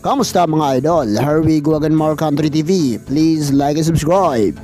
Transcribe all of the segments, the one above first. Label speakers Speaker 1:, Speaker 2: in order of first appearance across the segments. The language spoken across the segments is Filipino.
Speaker 1: Kamusta mga idol? Here we go again, More Country TV. Please like and subscribe.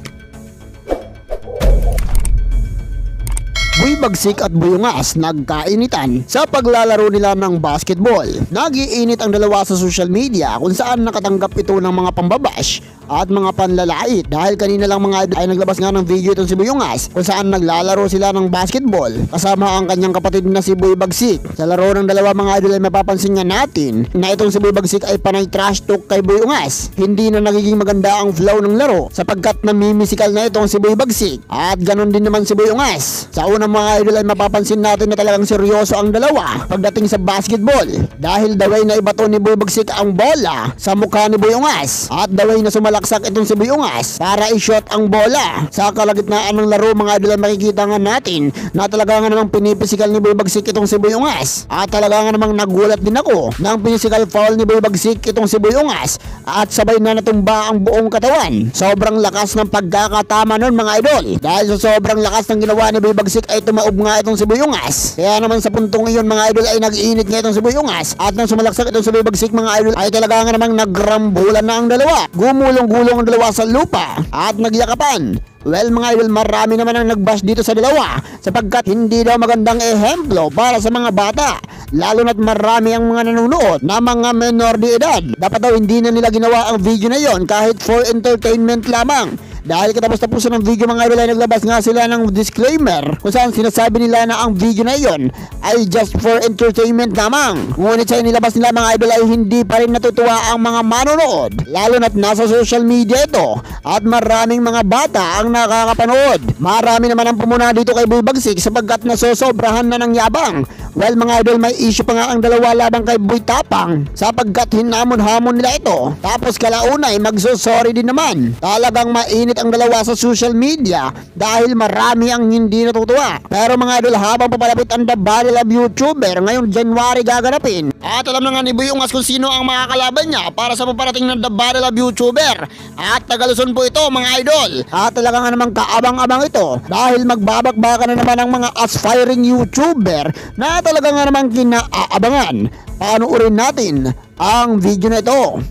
Speaker 1: Boy Bagsik at Buyungas nagkainitan sa paglalaro nila ng basketball. Nagiinit ang dalawa sa social media kung saan nakatanggap ito ng mga pambabash at mga panlalait dahil kanina lang mga idol ay naglabas nga ng video itong si Buyungas kung saan naglalaro sila ng basketball kasama ang kanyang kapatid na si Boy Bagsik. Sa laro ng dalawa mga idol ay mapapansin nga natin na itong si Boy Bagsik ay panay trash talk kay Buyungas. Hindi na nagiging maganda ang flow ng laro sapagkat namimisikal na itong si Boy Bagsik at ganon din naman si Buyungas. Sa unang mga idol ay mapapansin natin na talagang seryoso ang dalawa pagdating sa basketball dahil daway na ibato ni Boy Bagsik ang bola sa mukha ni Buyungas at daway na sumalaksak itong si Buyungas para i-shot ang bola. Sa kalagitnaan ng laro mga idol ay makikita nga natin na talaga nga namang pinipisikal ni Boy Bagsik itong si Buyungas at talaga nga namang nagulat din ako ng physical foul ni Boy Bagsik itong si Buyungas at sabay na natumba ang buong katawan. Sobrang lakas ng pagkakatama nun mga idol dahil sa sobrang lakas ng ginawa ni Boy Bagsik ay tumaob nga itong si Buyungas. Kaya naman sa puntong iyon mga idol ay nag-iinit nga itong si Buyungas at nang sumalaksak itong si Boy Bagsik mga idol ay talaga nga namang nagrambulan na ang dalawa. Gumulong-gulong ang dalawa sa lupa at nagyakapan. Well mga idol, marami naman ang nagbash dito sa dalawa sapagkat hindi daw magandang ehemplo para sa mga bata, lalo na't marami ang mga nanonood na mga menor de edad. Dapat daw hindi na nila ginawa ang video na yon kahit for entertainment lamang. Dahil katapos-tapusan ng video mga idol ay naglabas nga sila ng disclaimer kung saan sinasabi nila na ang video na iyon ay just for entertainment lamang. Ngunit sa inilabas nila mga idol ay hindi pa rin natutuwa ang mga manonood, lalo na't nasa social media ito at maraming mga bata ang nakakapanood. Marami naman ang pumuna dito kay Boy Bagsik sapagkat nasosobrahan na ng yabang. Well mga idol, may issue pa nga ang dalawa laban kay Boy Tapang sapagkat hinamon-hamon nila ito tapos kalauna ay magsosorry din naman. Talagang mainit ang dalawa sa social media dahil marami ang hindi natutuwa. Pero mga idol, habang papalapit ang The Battle of YouTuber ngayong January gaganapin at alam na nga ni Buyungas kung sino ang makakalaban niya para sa paparating na The Battle of YouTuber at Tagaluson po ito mga idol. At talaga nga namang kaabang-abang ito dahil magbabakbakan na naman ang mga aspiring YouTuber na talaga nga namang kinaabangan. Panoorin natin ang video na ito.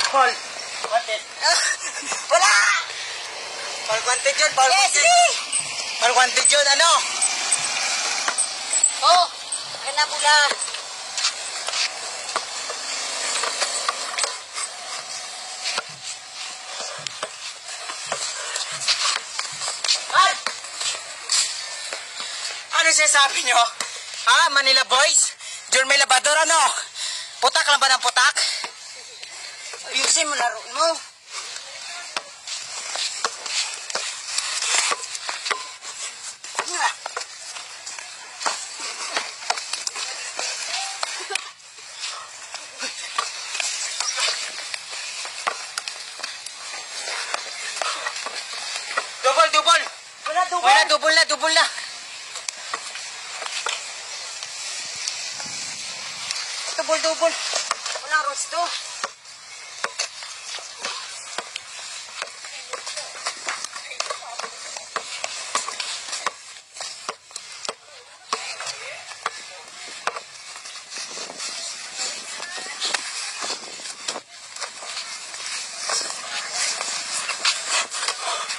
Speaker 2: Paul, wanted. Wala! Paul, wanted yun, Paul. Yes, wanted. Paul, wanted yun, ano? Oh, akin na pula. Paul! Ano sinasabi nyo? Ha, Manila Boys? Jormel Labador, ano? Putak lang ba ng putak? Ayusin mo laro mo. Double. Wala, double na. Double. Walang rods to.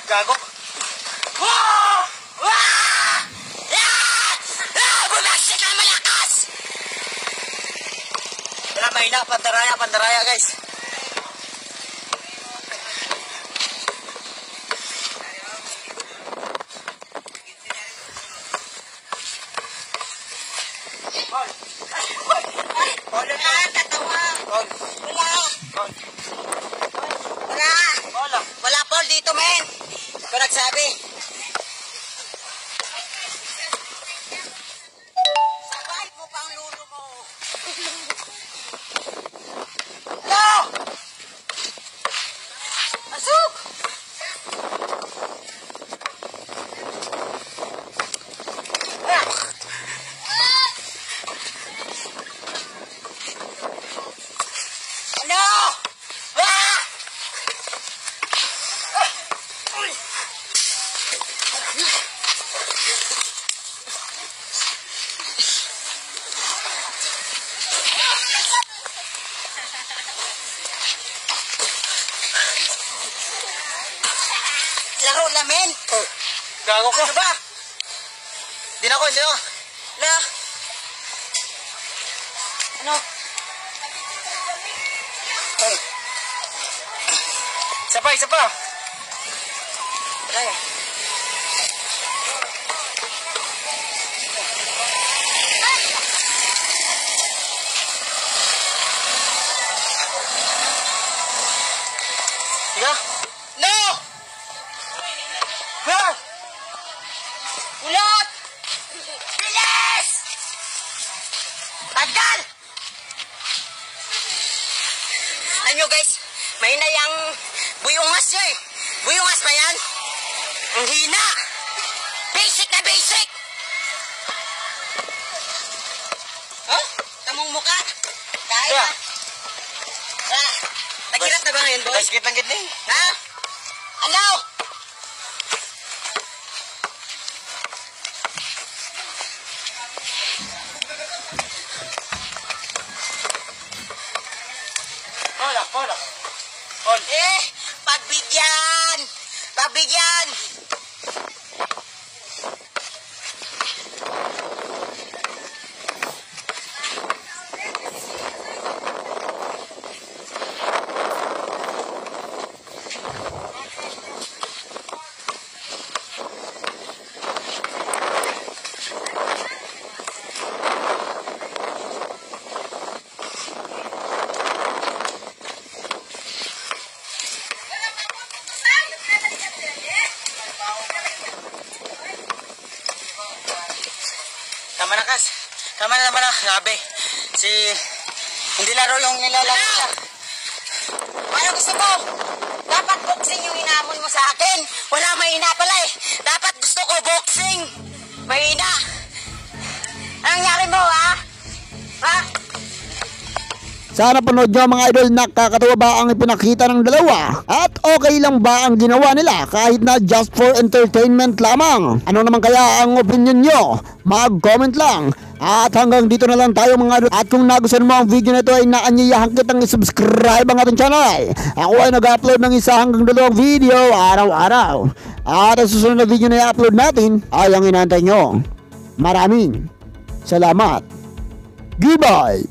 Speaker 2: Gago. Bumaksik ang malakas! Wala mahina, pandaraya guys. Paul. nagsabi. Sabay mo pang lulo mo. No! Asok! Ano? Ah! Laro namin.
Speaker 3: Gago ko.
Speaker 2: Ano ba?
Speaker 3: Hindi na ako.
Speaker 2: Na? Ano?
Speaker 3: Isa pa.
Speaker 2: Ay.
Speaker 3: Tiga.
Speaker 2: No!
Speaker 3: Ha!
Speaker 2: Ulot! Bilis! Tagal! Ano guys, may na yung buyungas nyo eh. Buyungas ba yan? Ang hina! Basic na basic! Oh, tamong muka. Dahil
Speaker 3: Yeah.
Speaker 2: Naghirap na ba ngayon, boy?
Speaker 3: Basket lang gid ni.
Speaker 2: Ha? Ano?
Speaker 3: Hola.
Speaker 2: Pagbigyan! Pagbigyan!
Speaker 3: Tama na, Kas. Tama na. Grabe. Hindi laro yung nilalaro siya.
Speaker 2: Ano gusto mo? Dapat boxing yung inaamon mo sa akin. Wala mahina pala eh. Dapat gusto ko boxing. Mahina. Anong nangyari mo, ha? Ha?
Speaker 1: Sana panood nyo mga idol, nakakatawa ba ang ipinakita ng dalawa? At okay lang ba ang ginawa nila kahit na just for entertainment lamang? Ano naman kaya ang opinion nyo? Mag-comment lang. At hanggang dito na lang tayo mga idol. At kung nagustuhan mo ang video na ito ay naanyayahan kitang i-subscribe ang ating channel. Ako ay nag-upload ng 1 hanggang 2 video araw-araw. At ang susunod na video na i-upload natin ay ang inaantay nyo. Maraming salamat. Goodbye!